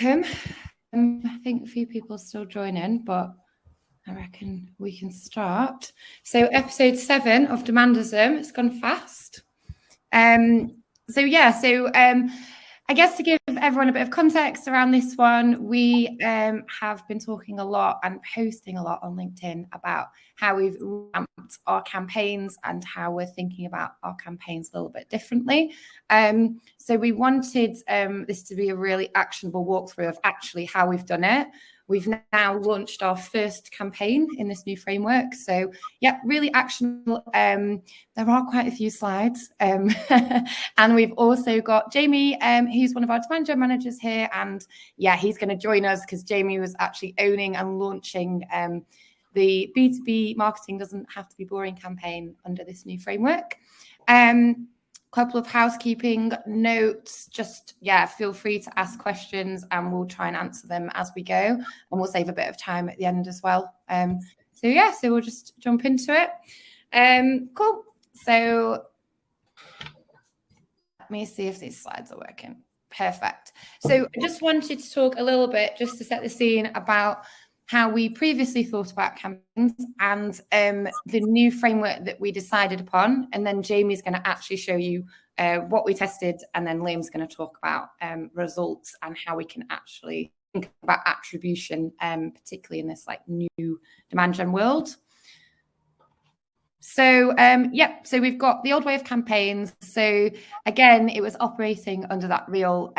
welcome. I think a few people are still joining, but I reckon we can start. So episode 7 of Demandism, it's gone fast. I guess to give everyone a bit of context around this one, we have been talking a lot and posting a lot on LinkedIn about how we've ramped our campaigns and how we're thinking about our campaigns a little bit differently. So we wanted this to be a really actionable walkthrough of actually how we've done it. We've now launched our first campaign in this new framework. So, yeah, really actionable. There are quite a few slides. And we've also got Jamie, who's one of our demand gen managers here. And, yeah, he's going to join us because Jamie was actually owning and launching the B2B marketing doesn't have to be boring campaign under this new framework. Couple of housekeeping notes. Just, yeah, feel free to ask questions and we'll try and answer them as we go. And we'll save a bit of time at the end as well. So we'll just jump into it. Cool. So let me see if these slides are working. Perfect. So I just wanted to talk a little bit, just to set the scene, about how we previously thought about campaigns and the new framework that we decided upon. And then Jamie's going to actually show you what we tested. And then Liam's going to talk about results and how we can actually think about attribution, particularly in this new demand gen world. So, so we've got the old way of campaigns. So again, it was operating under that real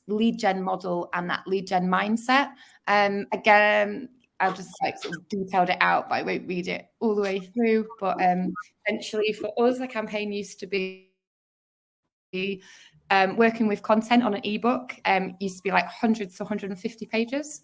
lead gen model and that lead gen mindset. Again, I've just sort of detailed it out, but I won't read it all the way through. But essentially for us, the campaign used to be working with content on an ebook. Used to be like hundreds to 150 pages.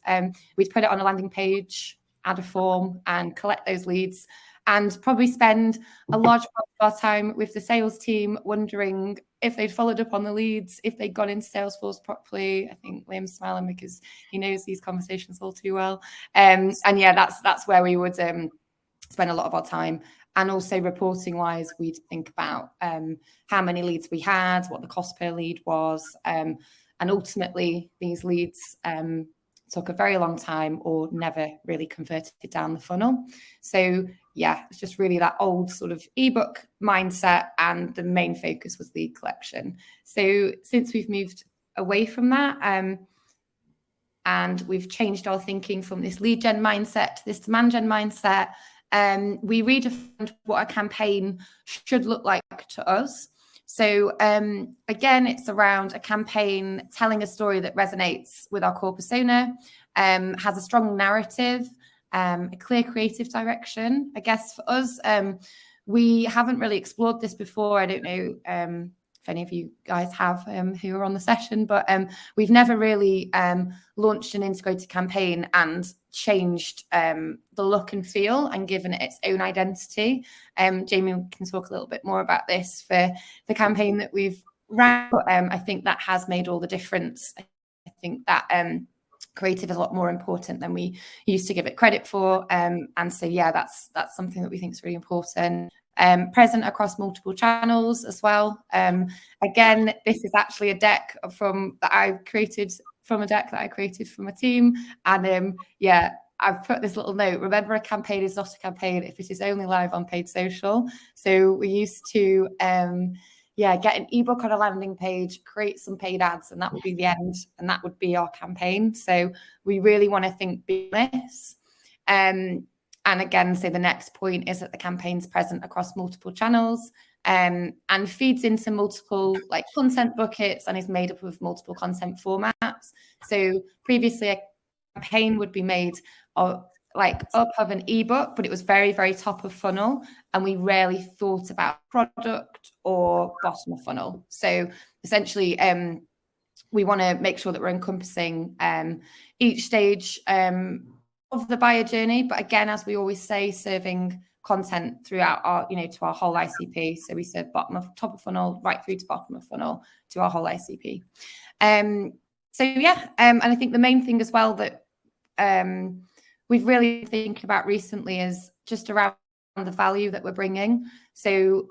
We'd put it on a landing page, add a form and collect those leads, and probably spend a large part of our time with the sales team wondering if they'd followed up on the leads, if they'd gone into Salesforce properly. I think Liam's smiling because he knows these conversations all too well. And yeah, that's where we would spend a lot of our time. And also reporting wise, we'd think about how many leads we had, what the cost per lead was. And ultimately these leads took a very long time or never really converted down the funnel. So yeah, it's just really that old sort of ebook mindset, and the main focus was lead collection. So since we've moved away from that, and we've changed our thinking from this lead gen mindset to this demand gen mindset, we redefined what a campaign should look like to us. So again, it's around a campaign telling a story that resonates with our core persona, has a strong narrative, a clear creative direction. I guess for us, we haven't really explored this before. I don't know if any of you guys have who are on the session, but we've never really launched an integrated campaign and changed the look and feel and given it its own identity. Jamie can talk a little bit more about this for the campaign that we've ran. I think that has made all the difference. I think that creative is a lot more important than we used to give it credit for. And so, yeah, that's something that we think is really important. Present across multiple channels as well. Again, this is actually a deck that I created from a team. And yeah, I've put this little note: remember, a campaign is not a campaign if it is only live on paid social. So we used to get an ebook on a landing page, create some paid ads, and that would be the end, and that would be our campaign. So we really want to think business. And again, so the next point is that the campaign's present across multiple channels, and feeds into multiple content buckets and is made up of multiple content formats. So previously a campaign would be made up of an ebook, but it was very, very top of funnel, and we rarely thought about product or bottom of funnel. So essentially we want to make sure that we're encompassing each stage of the buyer journey, but again, as we always say, serving content throughout our, to our whole ICP. So we serve top of funnel right through to bottom of funnel to our whole ICP. And I think the main thing as well that we've really been thinking about recently is just around the value that we're bringing. So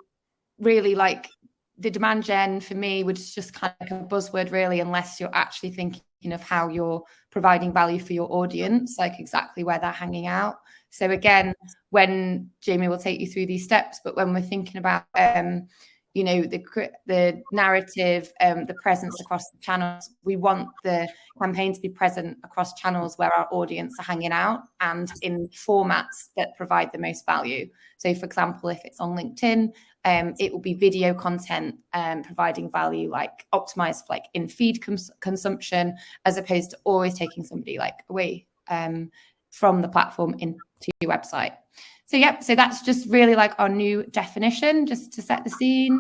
really, the demand gen for me was just kind of a buzzword, really, unless you're actually thinking thinking of how you're providing value for your audience, like exactly where they're hanging out. So again, when Jamie will take you through these steps, but when we're thinking about the narrative, the presence across the channels, we want the campaign to be present across channels where our audience are hanging out and in formats that provide the most value. So for example, if it's on LinkedIn, it will be video content providing value, like optimized for like in feed consumption, as opposed to always taking somebody like away from the platform into your website. So so that's just really like our new definition, just to set the scene.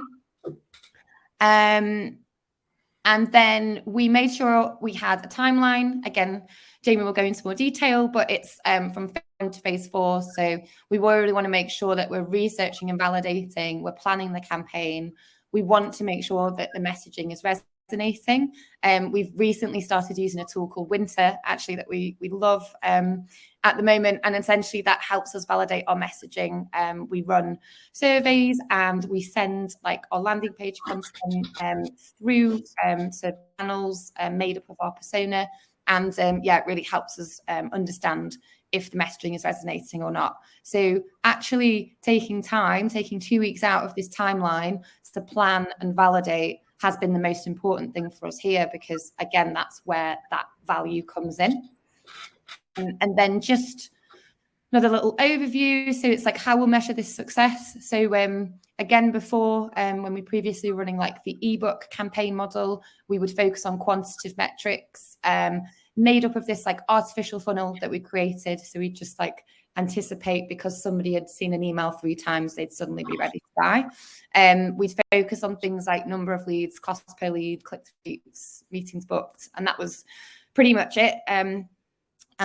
And then we made sure we had a timeline. Again, Jamie will go into more detail, but it's from phase 1 to phase 4. So we really want to make sure that we're researching and validating, we're planning the campaign. We want to make sure that the messaging is resonating. We've recently started using a tool called Winter, actually, that we love at the moment, and essentially that helps us validate our messaging. We run surveys and we send like our landing page content through to panels made up of our persona, and it really helps us understand if the messaging is resonating or not. So actually taking 2 weeks out of this timeline to plan and validate has been the most important thing for us here, because again, that's where that value comes in. And then just another little overview. So it's like how we'll measure this success. So again, before when we previously were running like the ebook campaign model, we would focus on quantitative metrics made up of this like artificial funnel that we created. So we just like anticipate because somebody had seen an email 3 times, they'd suddenly be ready to buy. We'd focus on things like number of leads, cost per lead, click-through rates, meetings booked, and that was pretty much it. And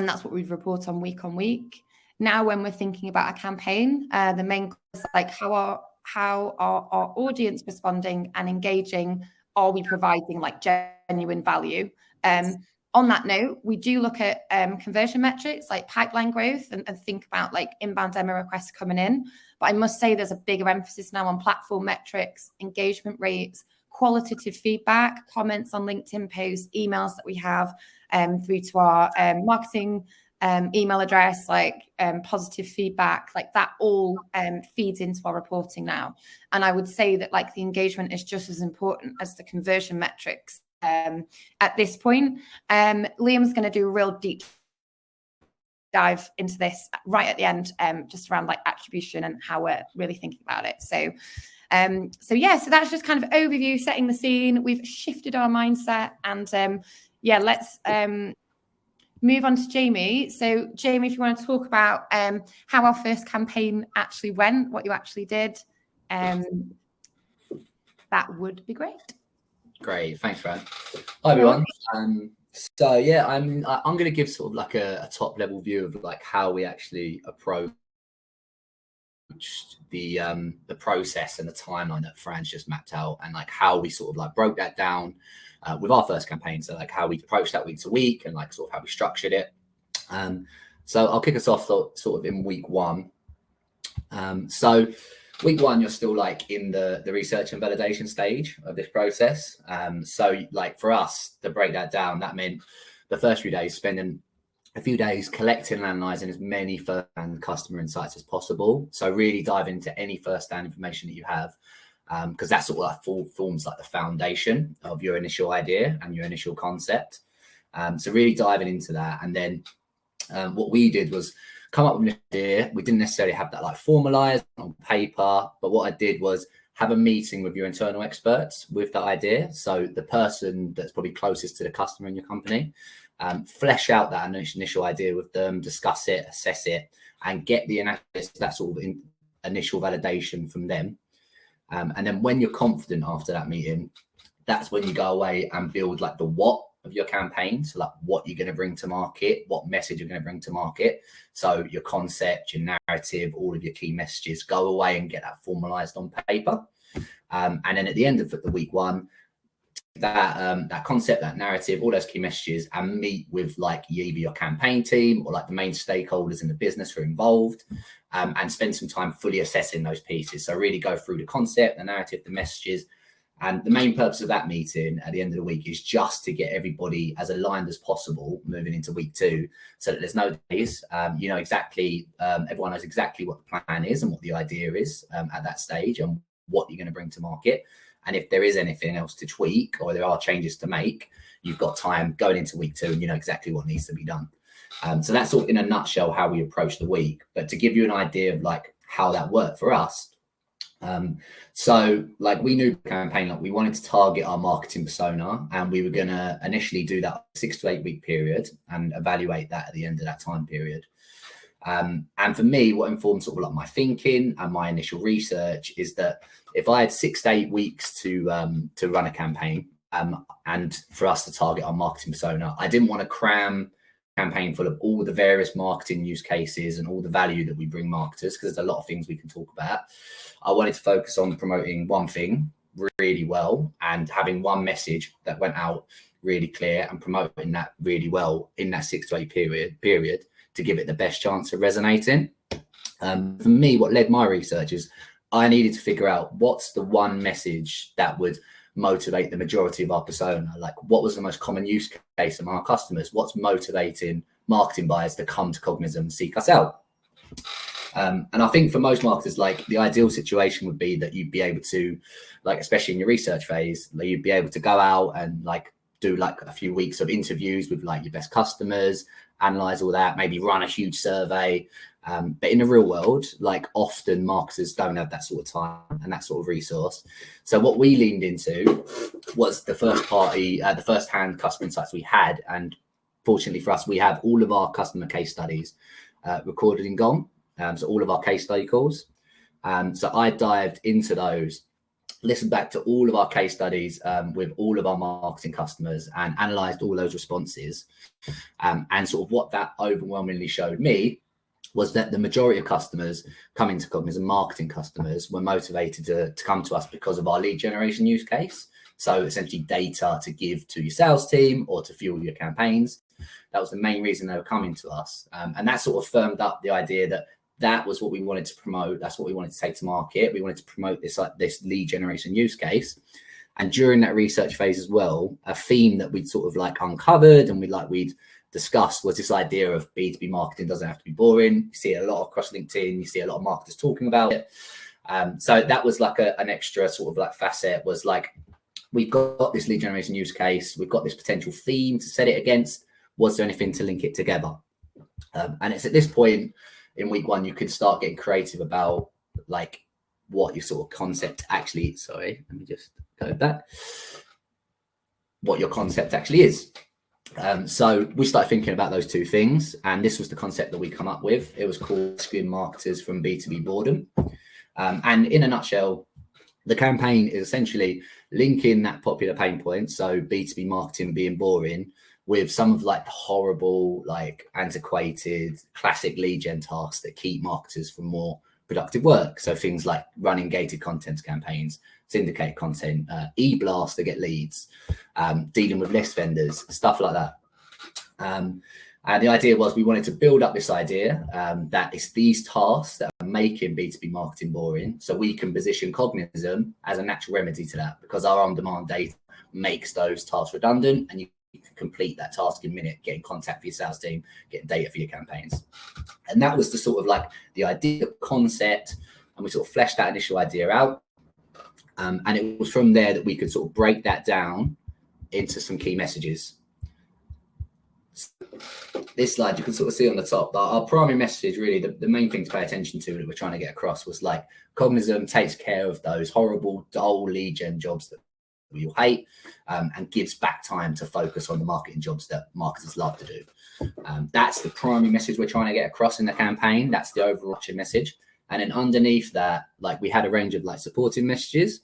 that's what we'd report on week. Now, when we're thinking about a campaign, the main goal is like how are our audience responding and engaging? Are we providing like genuine value? On that note, we do look at conversion metrics like pipeline growth and think about like inbound demo requests coming in. But I must say there's a bigger emphasis now on platform metrics, engagement rates, qualitative feedback, comments on LinkedIn posts, emails that we have through to our marketing email address, like positive feedback, like that all feeds into our reporting now. And I would say that like the engagement is just as important as the conversion metrics at this point. Liam's going to do a real deep dive into this right at the end, just around like attribution and how we're really thinking about it. So that's just kind of overview, setting the scene. We've shifted our mindset, and let's move on to Jamie. So Jamie, if you want to talk about how our first campaign actually went, what you actually did, that would be great. Great, thanks, Fran. Hi everyone. I'm going to give sort of like a top level view of like how we actually approach the process and the timeline that Fran's just mapped out, and like how we sort of like broke that down with our first campaign. So like how we approached that week to week and like sort of how we structured it. So I'll kick us off sort of in week 1. So week 1, you're still like in the research and validation stage of this process. So like for us to break that down, that meant the first few days spending a few days collecting and analyzing as many first-hand customer insights as possible. So really dive into any first-hand information that you have, because that's sort of like forms like the foundation of your initial idea and your initial concept. So really diving into that. And then what we did was come up with an idea. We didn't necessarily have that like formalized on paper, but what I did was have a meeting with your internal experts with that idea. So the person that's probably closest to the customer in your company, flesh out that initial idea with them, discuss it, assess it, and get the analysis, that sort of initial validation from them. And then when you're confident after that meeting, that's when you go away and build like the what of your campaign. So like what you're going to bring to market, what message you're going to bring to market. So your concept, your narrative, all of your key messages, go away and get that formalized on paper. And then at the end of the week 1, that concept, that narrative, all those key messages, and meet with like either your campaign team or like the main stakeholders in the business who are involved, and spend some time fully assessing those pieces. So really go through the concept, the narrative, the messages, And the main purpose of that meeting at the end of the week is just to get everybody as aligned as possible moving into week 2, so that there's no days. You know exactly, everyone knows exactly what the plan is and what the idea is at that stage and what you're going to bring to market. And if there is anything else to tweak or there are changes to make, you've got time going into week 2 and you know exactly what needs to be done. So that's sort of in a nutshell how we approach the week. But to give you an idea of like how that worked for us, so like we knew the campaign, like we wanted to target our marketing persona, and we were going to initially do that 6 to 8 week period and evaluate that at the end of that time period. And for me, what informed sort of like my thinking and my initial research is that if I had 6 to 8 weeks to run a campaign, and for us to target our marketing persona, I didn't want to cram campaign full of all the various marketing use cases and all the value that we bring marketers, because there's a lot of things we can talk about. I wanted to focus on promoting one thing really well and having one message that went out really clear and promoting that really well in that 6 to 8 period to give it the best chance of resonating. For me, what led my research is I needed to figure out what's the one message that would motivate the majority of our persona. Like, what was the most common use case among our customers? What's motivating marketing buyers to come to Cognism and seek us out? And I think for most marketers, like the ideal situation would be that you'd be able to, like, especially in your research phase, like, you'd be able to go out and like do like a few weeks of interviews with like your best customers, analyze all that, maybe run a huge survey. But in the real world, like often marketers don't have that sort of time and that sort of resource. So what we leaned into was the first-hand customer insights we had. And fortunately for us, we have all of our customer case studies recorded in Gong. So all of our case study calls. So I dived into those, listened back to all of our case studies with all of our marketing customers and analyzed all those responses. And sort of what that overwhelmingly showed me was that the majority of customers coming to Cognism, marketing customers, were motivated to come to us because of our lead generation use case. So essentially data to give to your sales team or to fuel your campaigns. That was the main reason they were coming to us. And that sort of firmed up the idea that that was what we wanted to promote. That's what we wanted to take to market. We wanted to promote this lead generation use case. And during that research phase as well, a theme that we'd sort of like uncovered and we'd discussed was this idea of B2B marketing doesn't have to be boring. You see a lot across LinkedIn, you see a lot of marketers talking about it. So that was like an extra sort of like facet, was like, we've got this lead generation use case, we've got this potential theme to set it against. Was there anything to link it together? And it's at this point in week 1, you can start getting creative about like what your sort of concept actually, sorry, let me just go back. What your concept actually is. So we started thinking about those two things, and this was the concept that we come up with. It was called Rescuing Marketers from B2B Boredom. And in a nutshell, the campaign is essentially linking that popular pain point, so B2B marketing being boring, with some of like the horrible, like antiquated, classic lead gen tasks that keep marketers from more productive work. So things like running gated content campaigns, syndicate content, e-blast to get leads, dealing with list vendors, stuff like that. And the idea was we wanted to build up this idea that it's these tasks that are making B2B marketing boring, so we can position Cognism as a natural remedy to that, because our on-demand data makes those tasks redundant, and you can complete that task in a minute, get in contact for your sales team, get data for your campaigns. And that was the sort of like the idea, the concept, and we sort of fleshed that initial idea out. And it was from there that we could sort of break that down into some key messages. This slide, you can sort of see on the top, our primary message, really, the main thing to pay attention to that we're trying to get across was like, Cognism takes care of those horrible, dull lead gen jobs that we all hate, and gives back time to focus on the marketing jobs that marketers love to do. That's the primary message we're trying to get across in the campaign. That's the overarching message. And then underneath that, like, we had a range of like supporting messages.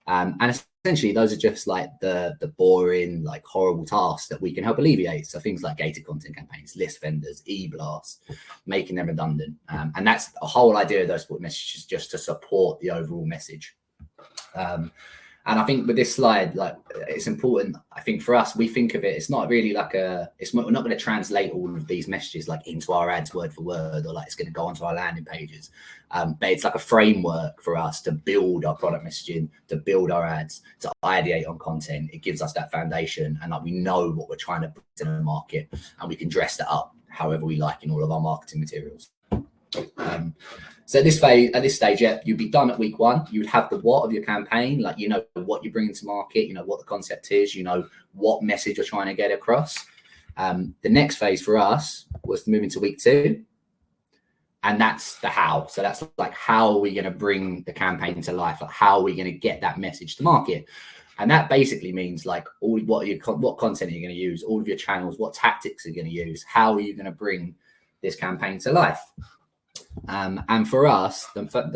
And essentially those are just like the boring, like horrible tasks that we can help alleviate. So things like gated content campaigns, list vendors, e-blasts, making them redundant. And that's the whole idea of those support messages, just to support the overall message. And I think with this slide, like, it's important. I think for us, we think of it, it's not really like we're not going to translate all of these messages like into our ads word for word, or like it's going to go onto our landing pages. But it's like a framework for us to build our product messaging, to build our ads, to ideate on content. It gives us that foundation, and like we know what we're trying to put in the market, and we can dress that up however we like in all of our marketing materials. So at this stage, yeah, you'd be done at week 1. You would have the what of your campaign, like, you know what you're bringing to market, you know what the concept is, you know what message you're trying to get across. The next phase for us was to move into week 2, and that's the how. So that's like, how are we going to bring the campaign to life? Like, how are we going to get that message to market? And that basically means like what content are you going to use, all of your channels, what tactics are you going to use, how are you going to bring this campaign to life? And for us,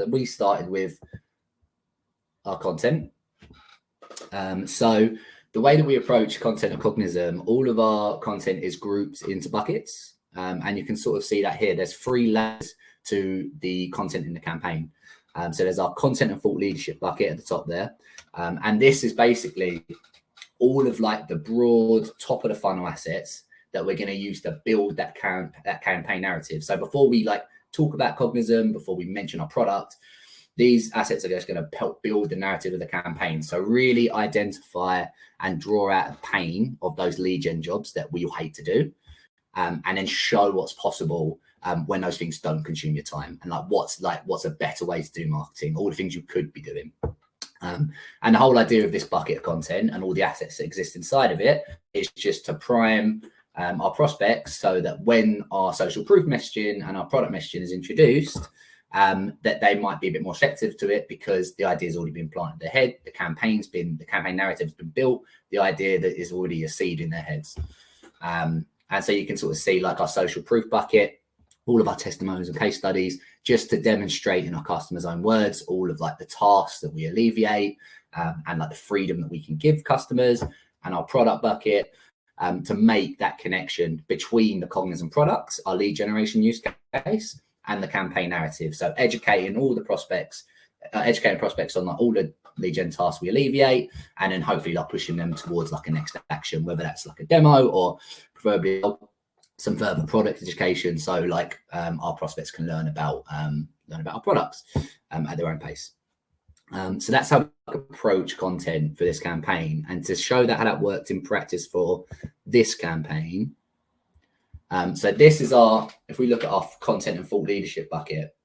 we started with our content. So the way that we approach content at Cognism, all of our content is grouped into buckets. And you can sort of see that here. There's 3 layers to the content in the campaign. So there's our content and thought leadership bucket at the top there. And this is basically all of like the broad top of the funnel assets that we're going to use to build that campaign narrative. So before we like talk about Cognism, before we mention our product, these assets are just going to help build the narrative of the campaign. So really identify and draw out the pain of those lead gen jobs that we all hate to do, and then show what's possible when those things don't consume your time, and what's a better way to do marketing, all the things you could be doing. And the whole idea of this bucket of content and all the assets that exist inside of it is just to prime our prospects, so that when our social proof messaging and our product messaging is introduced, that they might be a bit more receptive to it, because the idea's already been planted in their head, the campaign narrative's been built, the idea that is already a seed in their heads. And so you can sort of see like our social proof bucket, all of our testimonials and case studies, just to demonstrate in our customers' own words all of like the tasks that we alleviate, and like the freedom that we can give customers, and our product bucket, to make that connection between the Cognism products, our lead generation use case, and the campaign narrative. So educating prospects on like all the lead gen tasks we alleviate, and then hopefully like pushing them towards like a next action, whether that's like a demo or preferably some further product education. So like our prospects can learn about our products at their own pace. So that's how we approach content for this campaign. And to show that how that worked in practice for this campaign, so this is if we look at our content and thought leadership bucket.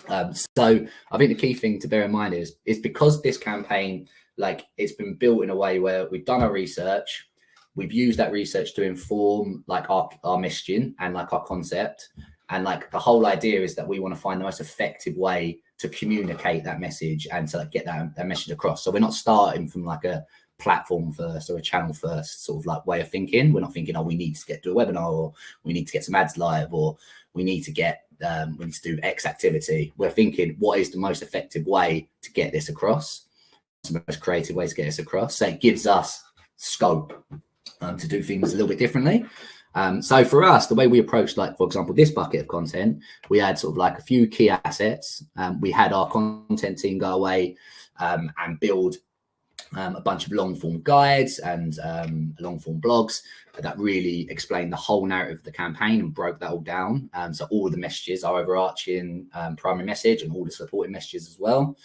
So I think the key thing to bear in mind is because this campaign, like, it's been built in a way where we've done our research, we've used that research to inform like our messaging and like our concept. And like the whole idea is that we want to find the most effective way to communicate that message and to like get that message across. So we're not starting from like a platform first or a channel first sort of like way of thinking. We're not thinking, oh, we need to do a webinar, or we need to get some ads live, or we need to do X activity. We're thinking, what is the most effective way to get this across? The most creative way to get this across. So it gives us scope to do things a little bit differently. So for us, the way we approached, like, for example, this bucket of content, we had sort of like a few key assets. We had our content team go away and build a bunch of long form guides and long form blogs that really explain the whole narrative of the campaign and broke that all down. So all the messages, our overarching primary message, and all the supporting messages as well.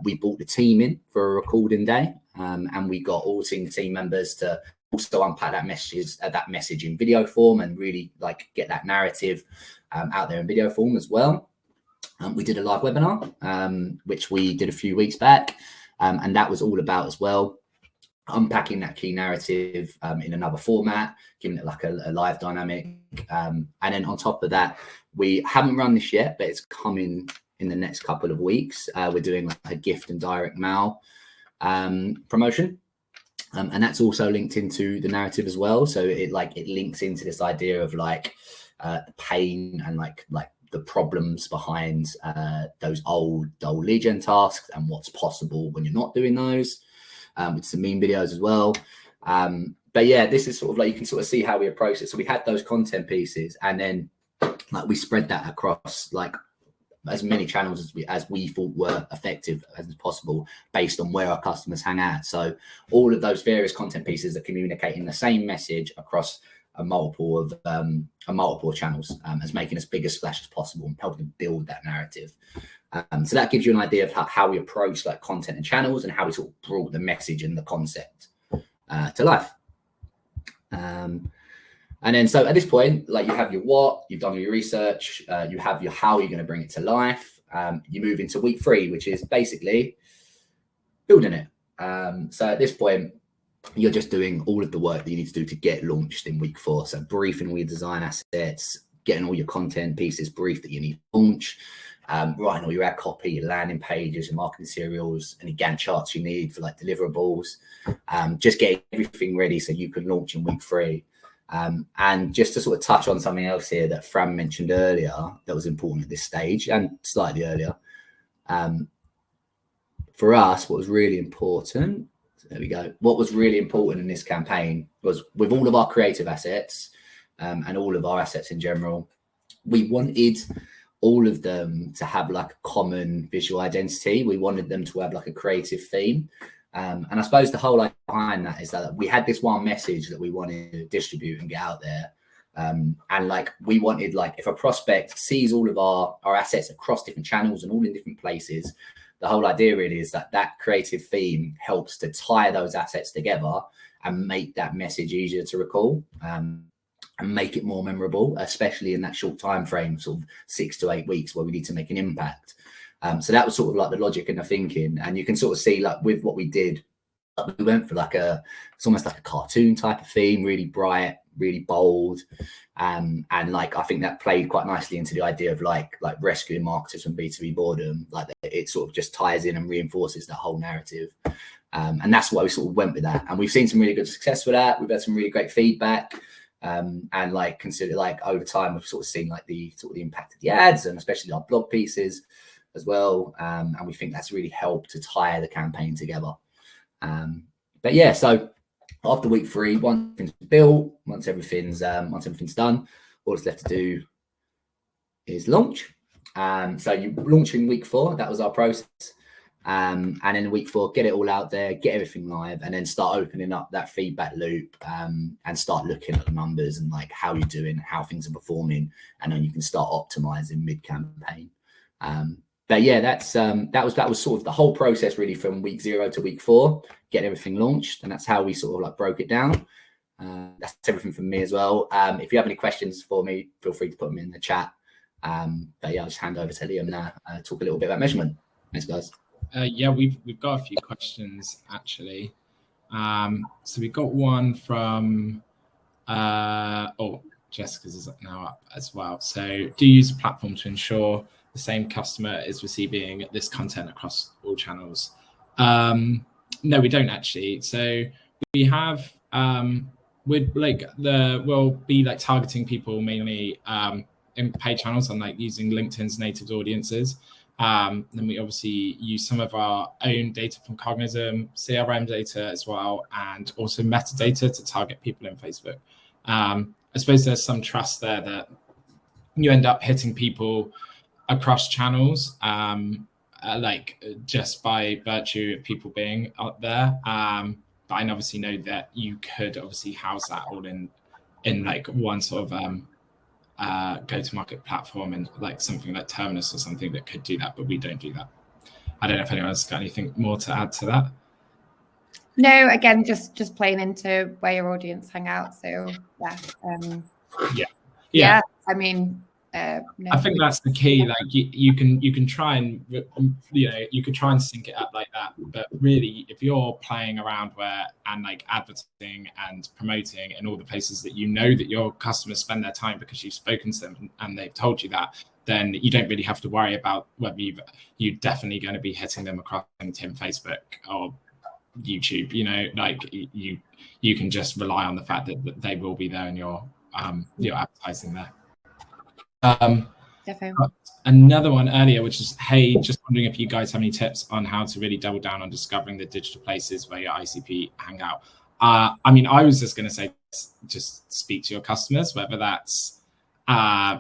We brought the team in for a recording day, and we got all team members to also unpack that message in video form, and really like get that narrative out there in video form as well. We did a live webinar, which we did a few weeks back, and that was all about as well unpacking that key narrative in another format, giving it like a live dynamic. And then on top of that, we haven't run this yet, but it's coming in the next couple of weeks. We're doing like a gift and direct mail promotion. And that's also linked into the narrative as well. So it links into this idea of like pain and like the problems behind those old lead gen tasks, and what's possible when you're not doing those, with some meme videos as well. But yeah, this is sort of like, you can sort of see how we approach it. So we had those content pieces, and then like we spread that across like as many channels as we thought were effective as possible based on where our customers hang out. So all of those various content pieces are communicating the same message across a multiple of channels, as making as big a splash as possible and helping to build that narrative. So that gives you an idea of how we approach like content and channels, and how we sort of brought the message and the concept to life. And then so at this point, like, you have your what, you've done your research, you have your how you're going to bring it to life. You move into week 3, which is basically building it. So at this point, you're just doing all of the work that you need to do to get launched in week 4. So briefing all your design assets, getting all your content pieces briefed that you need to launch, writing all your ad copy, your landing pages, your marketing materials, any Gantt charts you need for like deliverables, just getting everything ready so you can launch in week 3. And just to sort of touch on something else here that Fran mentioned earlier that was important at this stage and slightly earlier, for us, what was really important, there we go, what was really important in this campaign was, with all of our creative assets and all of our assets in general, we wanted all of them to have like a common visual identity. We wanted them to have like a creative theme. And I suppose the whole idea behind that is that we had this one message that we wanted to distribute and get out there. And like, we wanted, like, if a prospect sees all of our assets across different channels and all in different places, the whole idea really is that that creative theme helps to tie those assets together and make that message easier to recall, and make it more memorable, especially in that short time frame, sort of 6 to 8 weeks, where we need to make an impact. So that was sort of like the logic and the thinking. And you can sort of see, like, with what we did, we went for like it's almost like a cartoon type of theme, really bright, really bold. And like, I think that played quite nicely into the idea of like rescuing marketers from B2B boredom. Like, it sort of just ties in and reinforces that whole narrative. And that's why we sort of went with that. And we've seen some really good success with that. We've had some really great feedback. And like, consider, like, over time, we've sort of seen like the impact of the ads, and especially our blog pieces as well. And we think that's really helped to tie the campaign together. But yeah, so after week 3, once everything's built, once everything's done, all that's left to do is launch. So you launch in week 4. That was our process. And in week 4, get it all out there, get everything live, and then start opening up that feedback loop, and start looking at the numbers and like how you're doing, how things are performing, and then you can start optimizing mid-campaign. But yeah, that was sort of the whole process really, from week 0 to week 4, get everything launched, and that's how we sort of like broke it down. That's everything from me as well. If you have any questions for me, feel free to put them in the chat. But yeah, I'll just hand over to Liam now, talk a little bit about measurement. Thanks, guys. Yeah, we've got a few questions actually. So we've got one from Jessica's is now up as well. So, do you use a platform to ensure the same customer is receiving this content across all channels? No, we don't actually. So we have we'll be like targeting people mainly in paid channels and like using LinkedIn's native audiences. Then we obviously use some of our own data from Cognism, CRM data as well, and also metadata to target people in Facebook. I suppose there's some trust there that you end up hitting people across channels, like just by virtue of people being up there. But I obviously know that you could obviously house that all in like one sort of go-to-market platform, and like something like Terminus or something that could do that, but we don't do that. I don't know if anyone's got anything more to add to that. No, again, just playing into where your audience hang out. So yeah. I mean, no. I think that's the key. Like you can try and you could try and sync it up like that, but really, if you're playing around and like advertising and promoting in all the places that you know that your customers spend their time because you've spoken to them and they've told you that, then you don't really have to worry about whether you're definitely going to be hitting them across LinkedIn, Facebook, or YouTube. Like you can just rely on the fact that they will be there and you're advertising there. Another one earlier, which is, hey, just wondering if you guys have any tips on how to really double down on discovering the digital places where your ICP hang out. I mean, I was just going to say, just speak to your customers, whether that's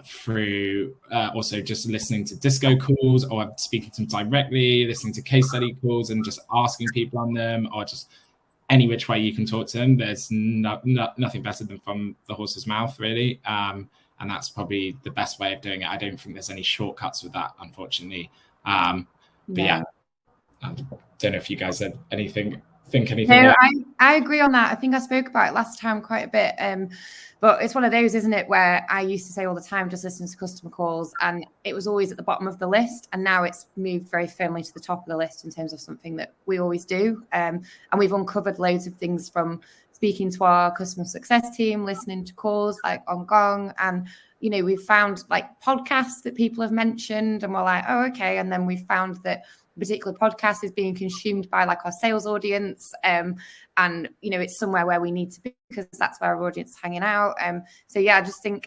through also just listening to disco calls, or speaking to them directly, listening to case study calls and just asking people on them, or just any which way you can talk to them. There's nothing better than from the horse's mouth, really. And that's probably the best way of doing it. I don't think there's any shortcuts with that, unfortunately. But yeah, I don't know if you guys had anything. No, I agree on that. I think I spoke about it last time quite a bit. But it's one of those, isn't it, where I used to say all the time, just listen to customer calls, and it was always at the bottom of the list. And now it's moved very firmly to the top of the list in terms of something that we always do. And we've uncovered loads of things from speaking to our customer success team, listening to calls like on Gong. And, you know, we've found like podcasts that people have mentioned, and we're like, oh, okay. And then we've found that particular podcast is being consumed by like our sales audience, and you know, it's somewhere where we need to be because that's where our audience is hanging out. So yeah, I just think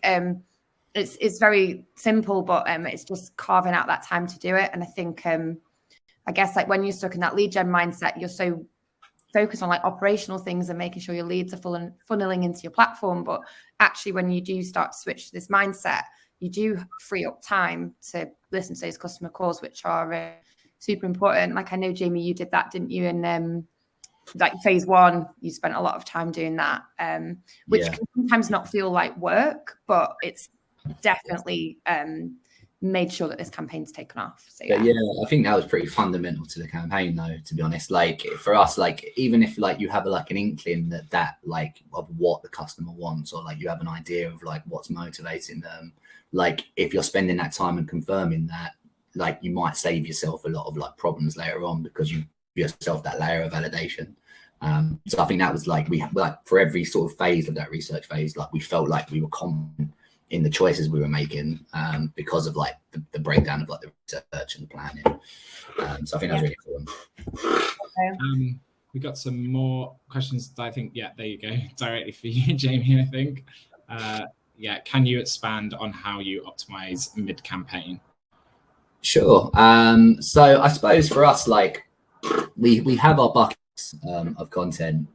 it's very simple, but it's just carving out that time to do it. And I think I guess like when you're stuck in that lead gen mindset, you're so focused on like operational things and making sure your leads are funneling into your platform. But actually, when you do start to switch to this mindset, you do free up time to listen to those customer calls, which are super important. Like I know, Jamie, you did that, didn't you? And like phase one, you spent a lot of time doing that, which can sometimes not feel like work, but it's definitely made sure that this campaign's taken off. So yeah, I think that was pretty fundamental to the campaign, though, to be honest. Like for us, like even if like you have like an inkling that like of what the customer wants, or like you have an idea of like what's motivating them, like if you're spending that time and confirming that, like you might save yourself a lot of like problems later on because you give yourself that layer of validation. So I think that was like we like for every sort of phase of that research phase, like we felt like we were confident in the choices we were making because of like the breakdown of like the research and the planning. So I think that was really important. We got some more questions that I think, there you go, directly for you, Jamie, I think. Can you expand on how you optimize mid-campaign? Sure. So I suppose for us, like we have our buckets of content.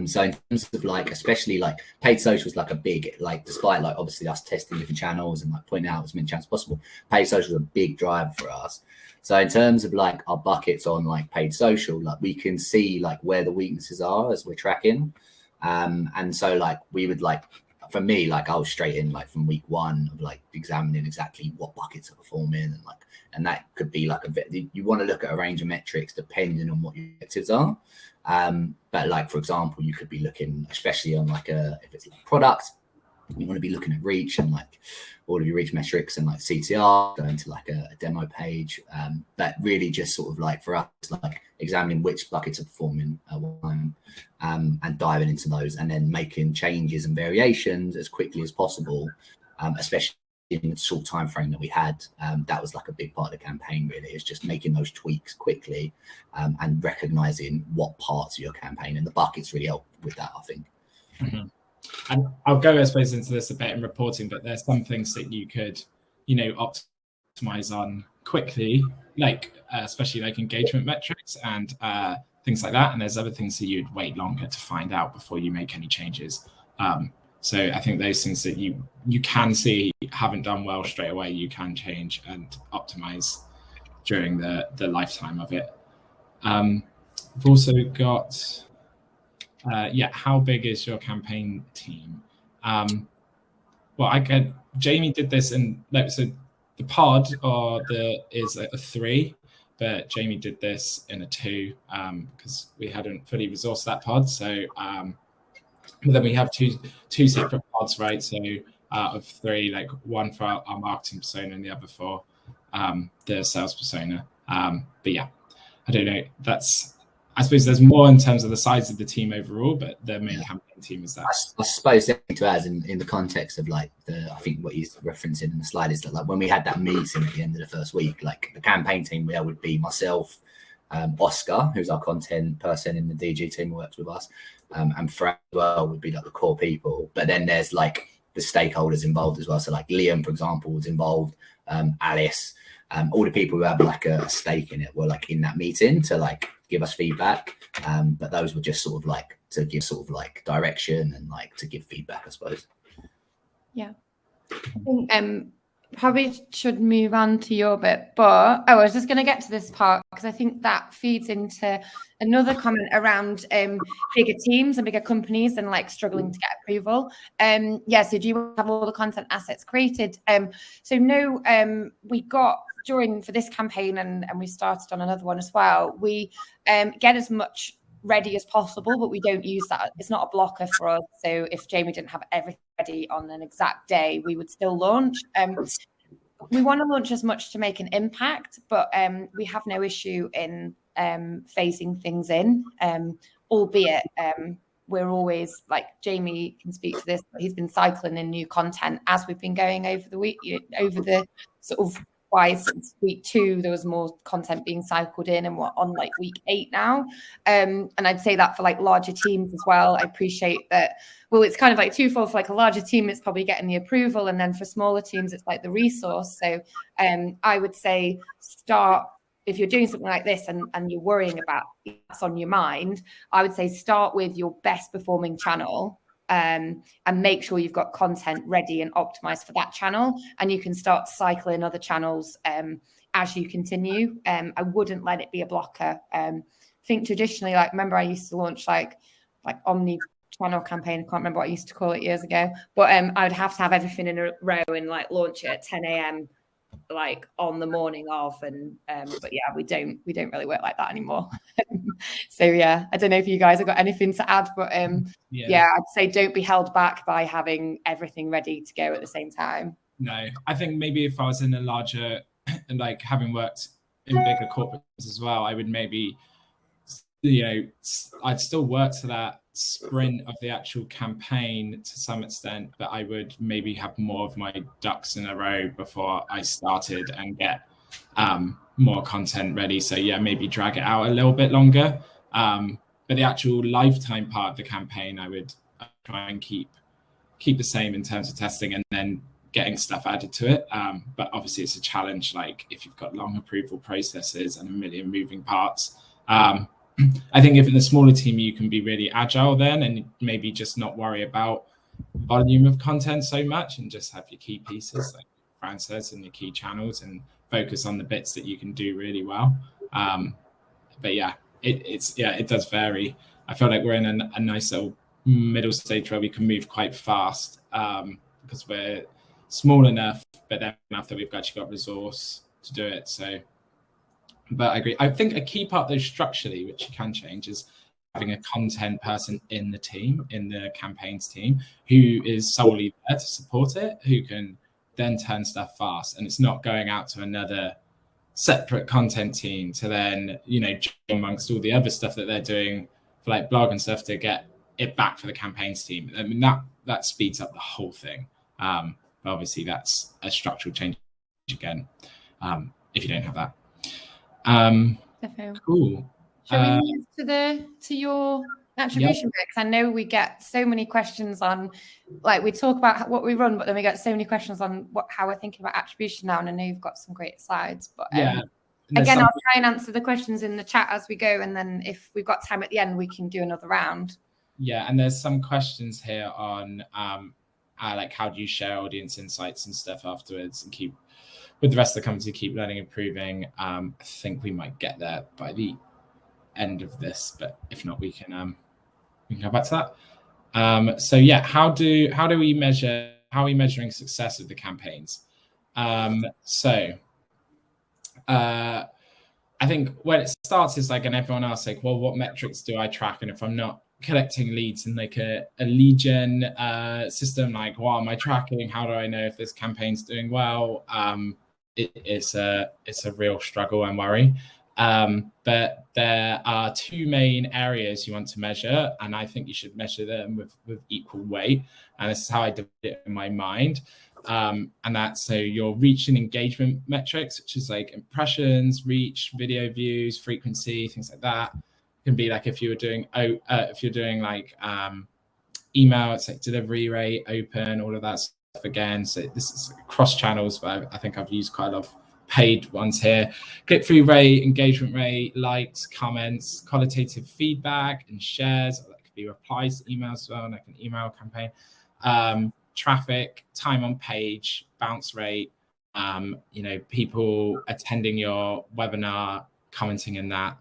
So in terms of like, especially like paid social is like a big, like despite like obviously us testing different channels and like pointing out as many channels as possible, paid social is a big driver for us. So in terms of like our buckets on like paid social, like we can see like where the weaknesses are as we're tracking. And so like we would like, for me, like I was straight in like from week one of like examining exactly what buckets are performing, and like, and that could be like you want to look at a range of metrics depending on what your objectives are. But like, for example, you could be looking, especially on like if it's like product, you want to be looking at reach and like all of your reach metrics and like CTR, going to like a demo page. But really just sort of like for us, like examining which buckets are performing at one time, and diving into those and then making changes and variations as quickly as possible, especially in the short time frame that we had. That was like a big part of the campaign, really, is just making those tweaks quickly, and recognizing what parts of your campaign, and the buckets really help with that, I think. Mm-hmm. And I'll go, I suppose, into this a bit in reporting, but there's some things that you could, optimize on quickly, like especially like engagement metrics and things like that. And there's other things that you'd wait longer to find out before you make any changes. So I think those things that you can see haven't done well straight away, you can change and optimize during the lifetime of it. We've also got, how big is your campaign team? Jamie did this in, so the pod is a 3, but Jamie did this in a 2 because we hadn't fully resourced that pod. So but then we have two separate pods, right? So of 3, like one for our marketing persona and the other for the sales persona. But yeah, I don't know. I suppose there's more in terms of the size of the team overall, but the main campaign team is that. I suppose something to add in the context of like I think what he's referencing in the slide is that like when we had that meeting at the end of the first week, like the campaign team there would be myself, Oscar, who's our content person in the DG team who works with us, and Fran as well would be like the core people. But then there's like the stakeholders involved as well. So like Liam, for example, was involved, Alice, all the people who have like a stake in it were like in that meeting to like give us feedback. But those were just sort of like to give sort of like direction and like to give feedback, I suppose. Yeah. I think, probably should move on to your bit, but I was just going to get to this part because I think that feeds into another comment around bigger teams and bigger companies and like struggling to get approval. So do you have all the content assets created? So no, we got for this campaign and we started on another one as well. We get as much ready as possible, but we don't use that. It's not a blocker for us. So if Jamie didn't have everything ready on an exact day, we would still launch. We want to launch as much to make an impact, but we have no issue in phasing things in, albeit we're always, like Jamie can speak to this, but he's been cycling in new content as we've been going over the week, over the sort of since week 2 there was more content being cycled in, and we're on like week 8 now, and I'd say that for like larger teams as well. I appreciate that. Well, it's kind of like twofold. For like a larger team, it's probably getting the approval, and then for smaller teams it's like the resource. So I would say start, if you're doing something like this and you're worrying about that's on your mind, I would say start with your best performing channel, and make sure you've got content ready and optimized for that channel, and you can start cycling other channels as you continue. I wouldn't let it be a blocker. I think traditionally, like, remember I used to launch like omni channel campaign, I can't remember what I used to call it years ago, but I would have to have everything in a row and like launch it at 10 a.m. like on the morning of, and but yeah, we don't really work like that anymore. So yeah, I don't know if you guys have got anything to add, but yeah, I'd say don't be held back by having everything ready to go at the same time. No, I think maybe if I was in a larger, and like having worked in bigger corporates as well, I would maybe, I'd still work to that sprint of the actual campaign to some extent, but I would maybe have more of my ducks in a row before I started and get more content ready. So yeah, maybe drag it out a little bit longer. But the actual lifetime part of the campaign, I would try and keep the same in terms of testing and then getting stuff added to it. But obviously it's a challenge, like if you've got long approval processes and a million moving parts. I think if in a smaller team, you can be really agile then and maybe just not worry about volume of content so much and just have your key pieces, like Fran says, and your key channels, and focus on the bits that you can do really well. But yeah, it does vary. I feel like we're in a nice little middle stage where we can move quite fast because we're small enough, but then enough that we've actually got resource to do it. So, but I agree. I think a key part though structurally, which you can change, is having a content person in the team, in the campaigns team, who is solely there to support it, who can then turn stuff fast. And it's not going out to another separate content team to then, amongst all the other stuff that they're doing for like blog and stuff to get it back for the campaigns team. I mean, that speeds up the whole thing. But obviously that's a structural change again, if you don't have that. Cool. Shall we move to your attribution bit? Because I know we get so many questions on, like, we talk about what we run, but then we get so many questions on how we're thinking about attribution now. And I know you've got some great slides, but again, I'll try and answer the questions in the chat as we go, and then if we've got time at the end, we can do another round. Yeah, and there's some questions here on like how do you share audience insights and stuff afterwards and keep with the rest of the company, keep learning, improving. I think we might get there by the end of this, but if not, we can go back to that. So yeah, how are we measuring success of the campaigns? I think when it starts is like, and everyone asks like, well, what metrics do I track? And if I'm not collecting leads in like a lead gen system, like what am I tracking? How do I know if this campaign's doing well? It's a real struggle and worry. But there are two main areas you want to measure, and I think you should measure them with equal weight. And this is how I did it in my mind. And that's so your reach and engagement metrics, which is like impressions, reach, video views, frequency, things like that. It can be like if you're doing like email, it's like delivery rate, open, all of that stuff again. So this is cross channels, but I think I've used quite a lot of paid ones here. Click-through rate, engagement rate, likes, comments, qualitative feedback, and shares. That could be replies to emails as well, like an email campaign. traffic, time on page, bounce rate, people attending your webinar, commenting in that.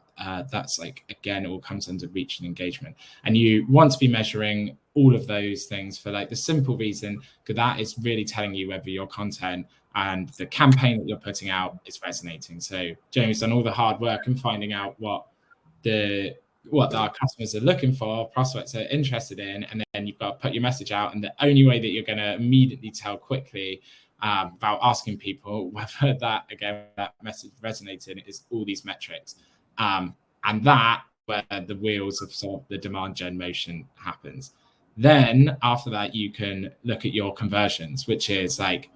That's like, again, it all comes under reach and engagement. And you want to be measuring all of those things for like the simple reason, because that is really telling you whether your content and the campaign that you're putting out is resonating. So Jamie's done all the hard work in finding out what our customers are looking for, prospects are interested in, and then you've got to put your message out. And the only way that you're going to immediately tell quickly about asking people whether that message resonated is all these metrics. And that where the wheels of sort of the demand gen motion happens. Then after that, you can look at your conversions, which is like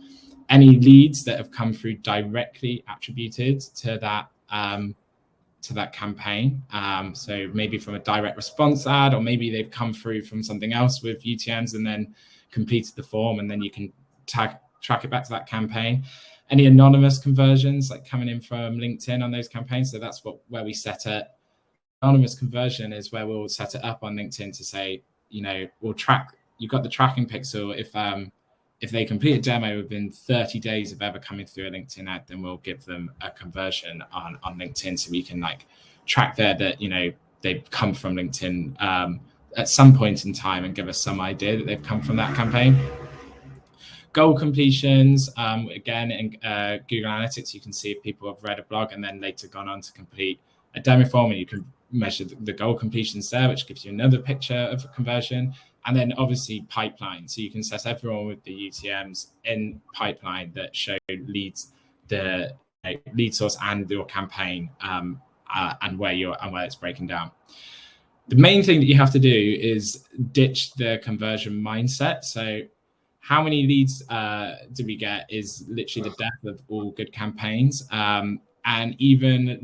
any leads that have come through directly attributed to that campaign. So maybe from a direct response ad, or maybe they've come through from something else with UTMs and then completed the form, and then you can track it back to that campaign. Any anonymous conversions like coming in from LinkedIn on those campaigns. So that's where we set it. Anonymous conversion is where we'll set it up on LinkedIn to say, we'll track, you've got the tracking pixel. If they complete a demo within 30 days of ever coming through a LinkedIn ad, then we'll give them a conversion on LinkedIn, so we can like track there that, they've come from LinkedIn at some point in time and give us some idea that they've come from that campaign. Goal completions, again, in Google Analytics, you can see if people have read a blog and then later gone on to complete a demo form, and you can measure the goal completions there, which gives you another picture of a conversion. And then obviously pipeline. So you can set everyone with the UTMs in pipeline that show leads, the lead source and your campaign, and where it's breaking down. The main thing that you have to do is ditch the conversion mindset. So how many leads do we get is literally the death of all good campaigns. And even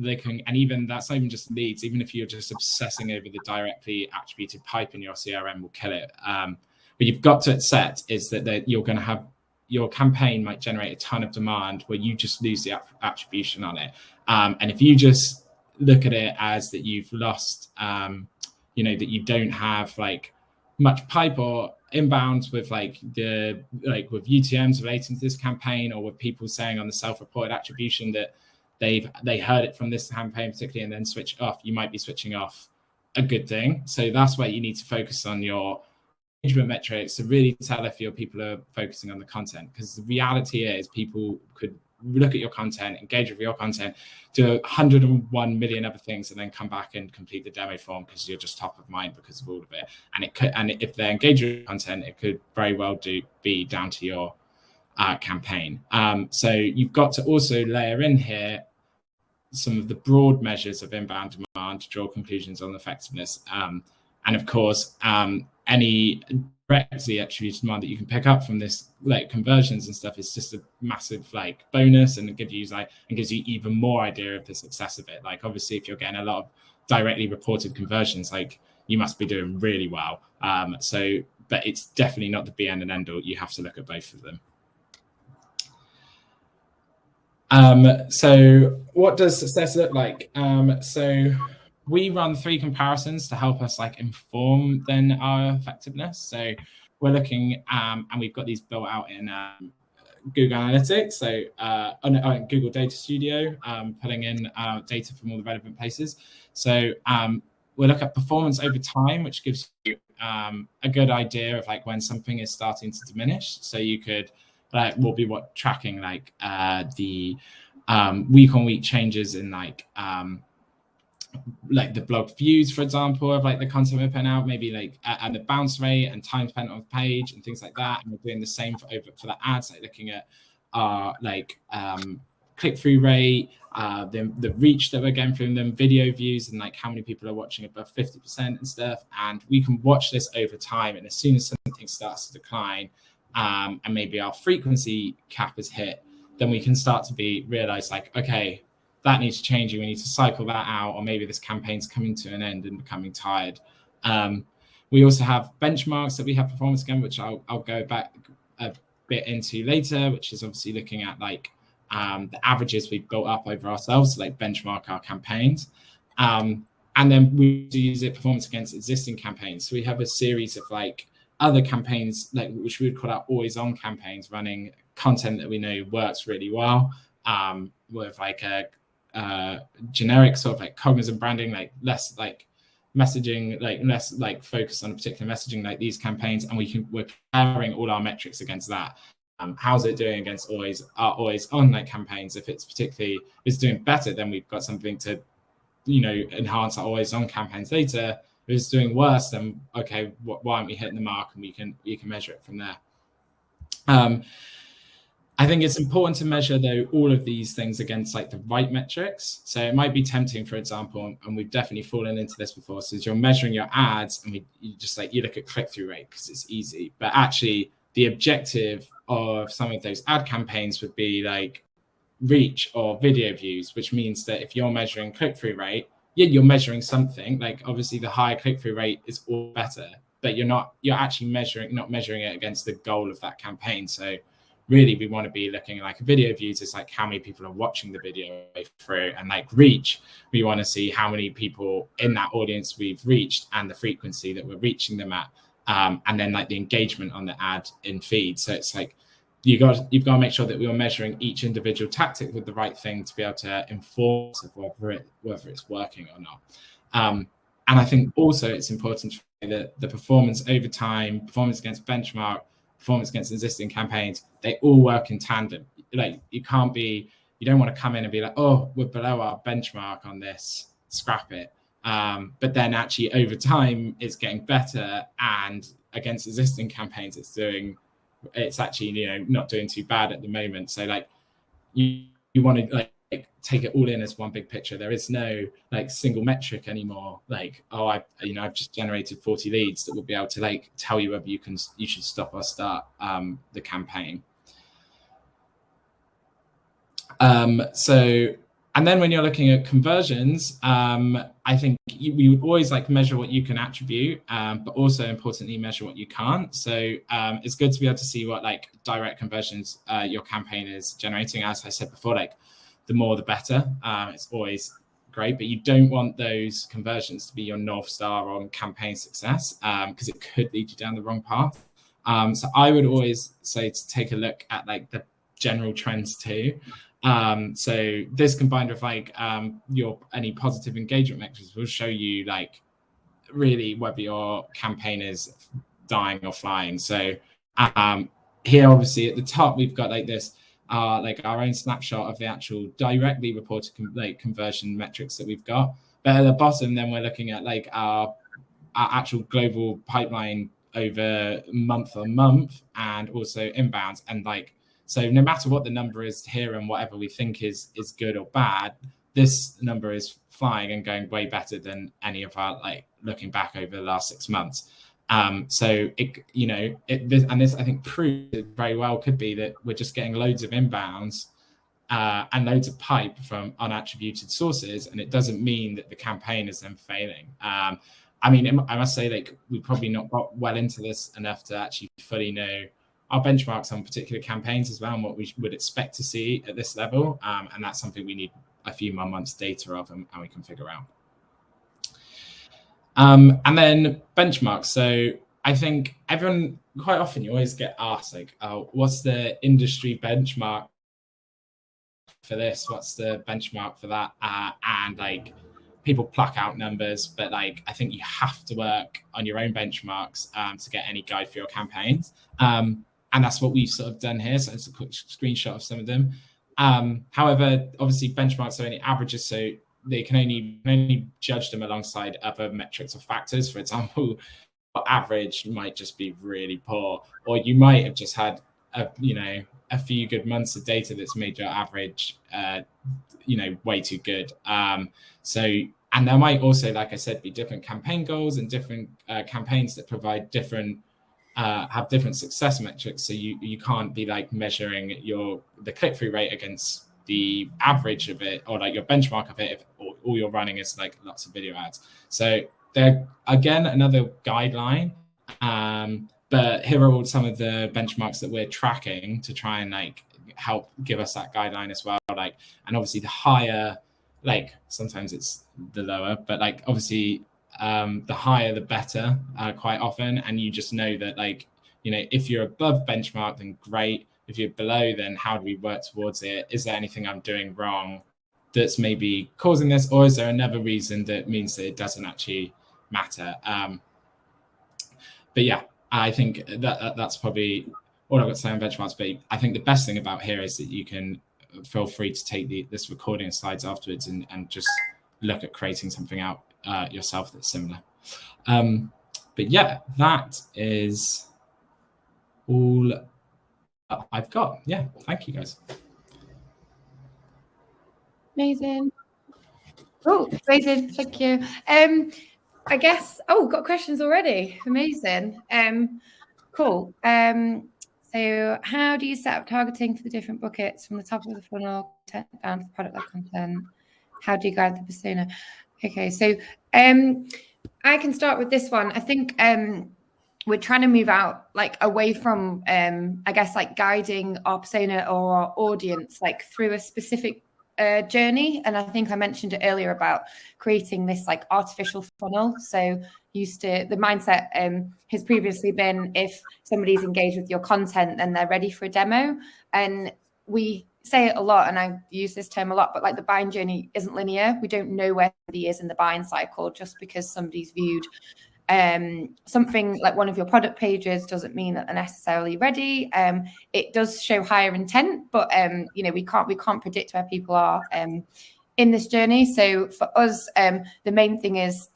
that's not even just leads. Even if you're just obsessing over the directly attributed pipe in your CRM, will kill it. But you've got to set is that you're going to have your campaign might generate a ton of demand where you just lose the attribution on it. And if you just look at it as that you've lost, that you don't have like much pipe or inbounds with with UTMs relating to this campaign, or with people saying on the self-reported attribution that they heard it from this campaign particularly and then switch off, you might be switching off a good thing. So that's where you need to focus on your engagement metrics to really tell if your people are focusing on the content, because the reality is people could look at your content, engage with your content, do 101 million other things, and then come back and complete the demo form because you're just top of mind because of all of it. And if they're engaged with content, it could very well be down to your campaign. So you've got to also layer in here some of the broad measures of inbound demand to draw conclusions on effectiveness. And of course, any directly attributed demand that you can pick up from this, like conversions and stuff, is just a massive like bonus, and it gives you even more idea of the success of it. Like obviously, if you're getting a lot of directly reported conversions, like you must be doing really well. But it's definitely not the be end and end all. You have to look at both of them. So what does success look like? So we run 3 comparisons to help us like inform then our effectiveness. So we're looking, and we've got these built out in Google Analytics. So on Google Data Studio, pulling in data from all the relevant places. So we'll look at performance over time, which gives you a good idea of like when something is starting to diminish. So you could we'll be tracking like the week-on-week changes in like the blog views, for example, of like the content we're putting out, maybe like and the bounce rate and time spent on the page and things like that. And we're doing the same for the ads, like looking at our click-through rate, the reach that we're getting from them, video views, and like how many people are watching above 50% and stuff. And we can watch this over time. And as soon as something starts to decline, and maybe our frequency cap is hit, then we can start to realize like, okay, that needs changing. We need to cycle that out, or maybe this campaign's coming to an end and becoming tired. We also have benchmarks that we have performance again, which I'll go back a bit into later, which is obviously looking at like the averages we've built up over ourselves to like benchmark our campaigns. And then we use it performance against existing campaigns. So we have a series of like other campaigns, like which we would call out always on campaigns, running content that we know works really well, with like a generic sort of like Cognism branding, like less like messaging, like less like focus on a particular messaging, like these campaigns, and we're comparing all our metrics against that. How's it doing against always on like campaigns? If it's doing better, then we've got something to, enhance our always on campaigns data. If it's doing worse, then okay, why aren't we hitting the mark? And you can measure it from there. I think it's important to measure though all of these things against like the right metrics. So it might be tempting, for example, and we've definitely fallen into this before. So you're measuring your ads, and you look at click-through rate because it's easy, but actually the objective of some of those ad campaigns would be like reach or video views, which means that if you're measuring click-through rate, you're measuring something. Like obviously the higher click-through rate is all better, but you're actually not measuring it against the goal of that campaign. So really we want to be looking at like video views is like how many people are watching the video through, and like reach, we want to see how many people in that audience we've reached and the frequency that we're reaching them at, and then like the engagement on the ad in feed. So it's like you've got to make sure that we are measuring each individual tactic with the right thing to be able to inform us of whether it's working or not. And I think also it's important that the performance over time, performance against benchmark, performance against existing campaigns, they all work in tandem. Like you don't want to come in and be like, oh, we're below our benchmark on this, scrap it. But then actually over time it's getting better, and against existing campaigns it's actually not doing too bad at the moment. So like you want to like take it all in as one big picture. There is no like single metric anymore. Like, oh, I've just generated 40 leads that will be able to like tell you whether you should stop or start the campaign. And then when you're looking at conversions, I think we would always like measure what you can attribute, but also importantly measure what you can't. So it's good to be able to see what like direct conversions your campaign is generating. As I said before, like the more the better. It's always great, but you don't want those conversions to be your North Star on campaign success, because it could lead you down the wrong path. So I would always say to take a look at like the general trends too. So this combined with like any positive engagement metrics will show you like really whether your campaign is dying or flying. So here obviously at the top we've got like this like our own snapshot of the actual directly reported conversion metrics that we've got, but at the bottom then we're looking at like our actual global pipeline over month on month, and also inbounds. And like, so no matter what the number is here and whatever we think is good or bad, this number is flying and going way better than any of our like looking back over the last 6 months. So this I think proves it very well could be that we're just getting loads of inbounds and loads of pipe from unattributed sources, and it doesn't mean that the campaign is then failing. I mean, I must say, like, we've probably not got well into this enough to actually fully know our benchmarks on particular campaigns as well, and what we would expect to see at this level. And that's something we need a few more months data of, and we can figure out. And then benchmarks. So I think everyone, quite often you always get asked like, oh, what's the industry benchmark for this? What's the benchmark for that? And like people pluck out numbers, but like I think you have to work on your own benchmarks to get any guide for your campaigns. And that's what we've sort of done here. So it's a quick screenshot of some of them. However, obviously benchmarks are only averages, so they can only judge them alongside other metrics or factors. For example, average might just be really poor, or you might have just had a few good months of data that's made your average way too good. And there might also, like I said, be different campaign goals and different campaigns that provide different have different success metrics. So you can't be like measuring the click-through rate against the average of it, or like your benchmark of it, if all you're running is like lots of video ads. So they're again another guideline, but here are all some of the benchmarks that we're tracking to try and like help give us that guideline as well. Like, and obviously the higher, like sometimes it's the lower, but like obviously the higher the better quite often. And you just know that, like, if you're above benchmark, then great. If you're below, then how do we work towards it? Is there anything I'm doing wrong that's maybe causing this? Or is there another reason that means that it doesn't actually matter? But yeah, I think that's probably all I've got to say on benchmarks. But I think the best thing about here is that you can feel free to take this recording of slides afterwards and just look at creating something out yourself that's similar. But yeah, that is all I've got. Yeah, thank you guys. Amazing. Oh, amazing. Thank you. I guess, got questions already. Amazing. Cool. So how do you set up targeting for the different buckets from the top of the funnel down to product-led content? How do you guide the persona? Okay, so I can start with this one. I think we're trying to move out, like, away from, I guess, like, guiding our persona or our audience, like, through a specific journey. And I think I mentioned it earlier about creating this, like, artificial funnel. So the mindset has previously been, if somebody's engaged with your content, then they're ready for a demo. And we say it a lot, and I use this term a lot, but, like, the buying journey isn't linear. We don't know where somebody is in the buying cycle. Just because somebody's viewed something like one of your product pages doesn't mean that they're necessarily ready. It does show higher intent, but we can't predict where people are in this journey. So for us, the main thing is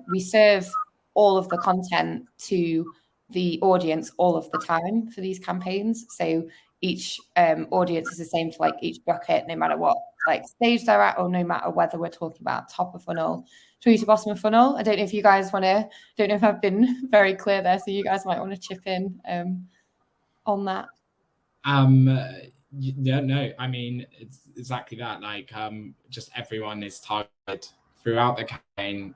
we serve all of the content to the audience all of the time for these campaigns. So each audience is the same for, like, each bucket, no matter what, like, stage they're at, or no matter whether we're talking about top of funnel through to bottom of funnel. I don't know if you guys don't know if I've been very clear there, so you guys might want to chip in on that. Yeah, no, I mean, it's exactly that. Like, just everyone is targeted throughout the campaign,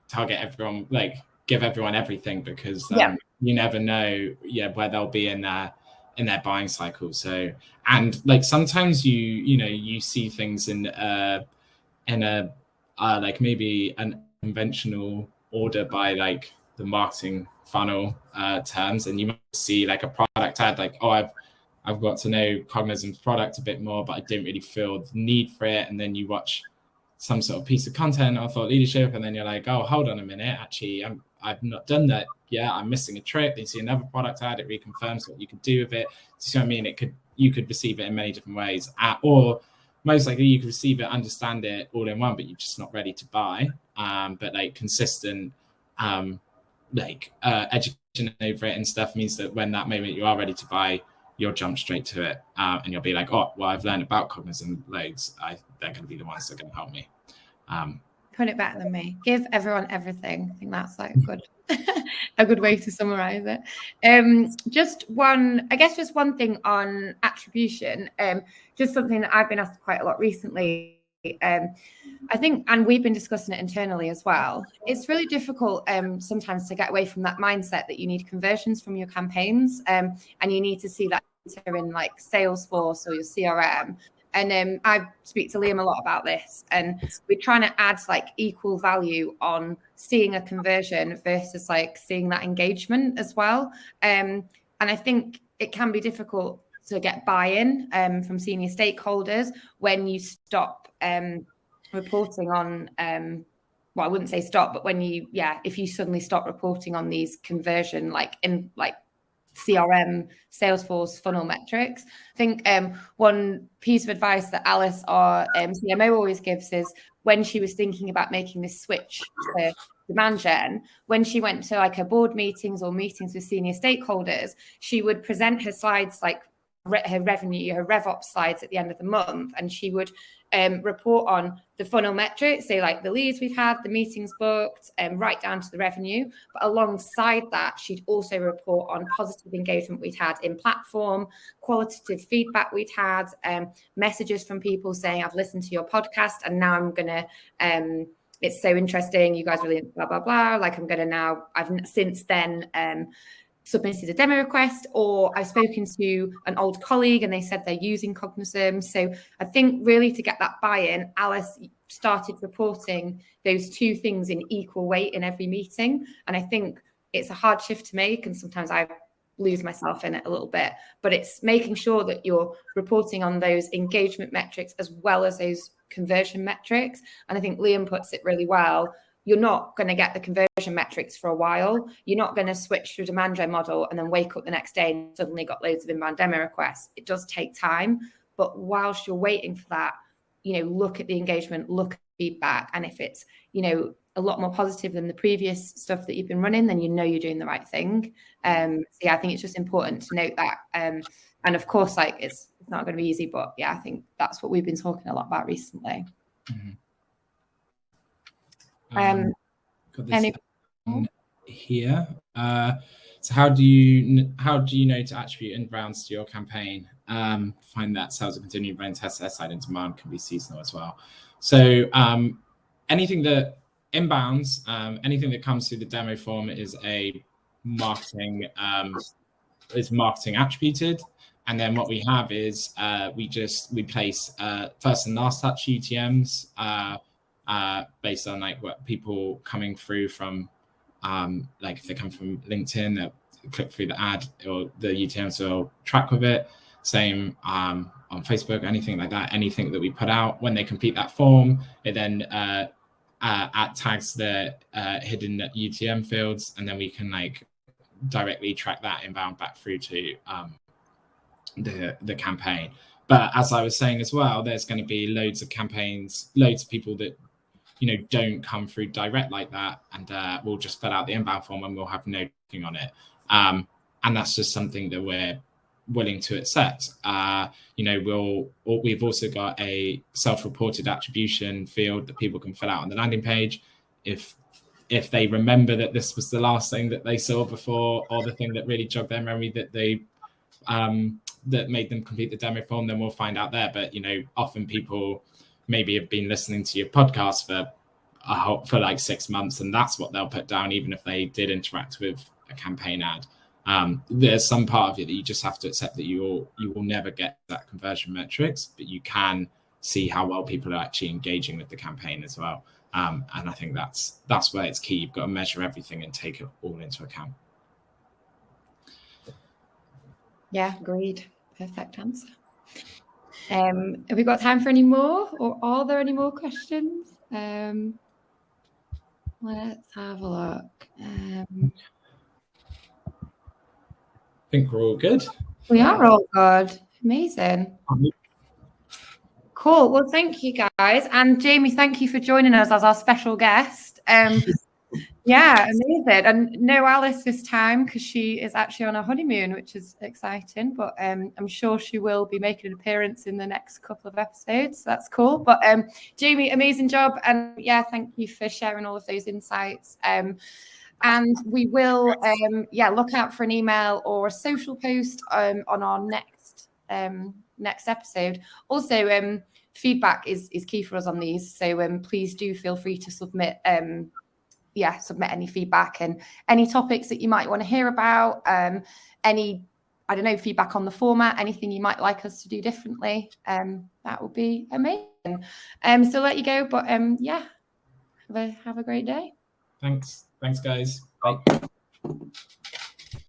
target everyone, like, give everyone everything, because you never know where they'll be in their buying cycle. So, and, like, sometimes you see things in a like maybe an conventional order by, like, the marketing funnel terms, and you might see, like, a product ad, like, I've got to know Cognism's product a bit more, but I didn't really feel the need for it. And then you watch some sort of piece of content or thought leadership, and then you're like, oh, hold on a minute, actually, I've not done that. Yeah, I'm missing a trick. Then you see another product ad, it reconfirms what you could do with it. So, I mean, you could receive it in many different ways, or most likely you could receive it, understand it all in one, but you're just not ready to buy. But, like, consistent education over it and stuff means that when that moment you are ready to buy, you'll jump straight to it, and you'll be like, oh, well, I've learned about Cognism loads. They're going to be the ones that are going to help me. Put it better than me. Give everyone everything. I think that's, like, a good way to summarize it. Just one thing on attribution. Just something that I've been asked quite a lot recently. I think, and we've been discussing it internally as well, it's really difficult sometimes to get away from that mindset that you need conversions from your campaigns, and you need to see that in, like, Salesforce or your CRM. And I speak to Liam a lot about this, and we're trying to add, like, equal value on seeing a conversion versus, like, seeing that engagement as well. And I think it can be difficult to get buy-in from senior stakeholders when you stop reporting on, well, I wouldn't say stop, but if you suddenly stop reporting on these conversion, like, in, like, CRM, Salesforce funnel metrics. I think one piece of advice that Alice, our CMO, always gives is, when she was thinking about making this switch to demand gen, when she went to, like, her board meetings or meetings with senior stakeholders, she would present her slides, like her revenue, her RevOps slides at the end of the month, and she would report on the funnel metrics, so, like, the leads we've had, the meetings booked, right down to the revenue. But alongside that, she'd also report on positive engagement we'd had in platform, qualitative feedback we'd had, messages from people saying, I've listened to your podcast and now I'm gonna it's so interesting, you guys really blah blah blah, like, I've since then submitted a demo request, or I've spoken to an old colleague and they said they're using Cognism. So I think really to get that buy-in, Alice, started reporting those two things in equal weight in every meeting. And I think it's a hard shift to make, and sometimes I lose myself in it a little bit, but it's making sure that you're reporting on those engagement metrics as well as those conversion metrics. And I think Liam puts it really well. You're not going to get the conversion metrics for a while. You're not going to switch to a demand gen model and then wake up the next day and suddenly got loads of inbound demo requests. It does take time, but whilst you're waiting for that, look at the engagement, look at feedback. And if it's, a lot more positive than the previous stuff that you've been running, then you're doing the right thing. So yeah, I think it's just important to note that. And of course, like it's not going to be easy, but yeah, I think that's what we've been talking a lot about recently. Got this here. So how do you know to attribute inbounds to your campaign? Find that sales are continuing running tests side and demand can be seasonal as well. So anything that inbounds, anything that comes through the demo form is a marketing attributed. And then what we have is we place first and last touch UTMs based on like what people coming through from like if they come from LinkedIn, they'll click through the ad or the UTMs will track with it. Same on Facebook, anything like that, anything that we put out when they complete that form, it then tags the hidden UTM fields, and then we can like directly track that inbound back through to the campaign. But as I was saying as well, there's going to be loads of campaigns, loads of people that don't come through direct like that, and we'll just fill out the inbound form and we'll have no looking on it, and that's just something that we're willing to accept. We've also got a self-reported attribution field that people can fill out on the landing page. If they remember that this was the last thing that they saw before, or the thing that really jogged their memory that they that made them complete the demo form, then we'll find out there. But often people maybe have been listening to your podcast for like 6 months, and that's what they'll put down, even if they did interact with a campaign ad. There's some part of it that you just have to accept that you will never get that conversion metrics, but you can see how well people are actually engaging with the campaign as well. And I think that's where it's key. You've got to measure everything and take it all into account. Yeah, agreed. Perfect answer. Have we got time for any more, or are there any more questions? Let's have a look. I think we're all good. We are all good. Amazing. Cool. Well, thank you guys. And Jamie, thank you for joining us as our special guest. Yeah, amazing. And no Alice this time because she is actually on a honeymoon, which is exciting. But I'm sure she will be making an appearance in the next couple of episodes. So that's cool. But Jamie, amazing job. And yeah, thank you for sharing all of those insights. And we will, look out for an email or a social post on our next episode. Also, feedback is key for us on these. So please do feel free to submit any feedback and any topics that you might want to hear about. Any, feedback on the format, anything you might like us to do differently. That would be amazing. So let you go, but have a great day. Thanks, guys. Bye.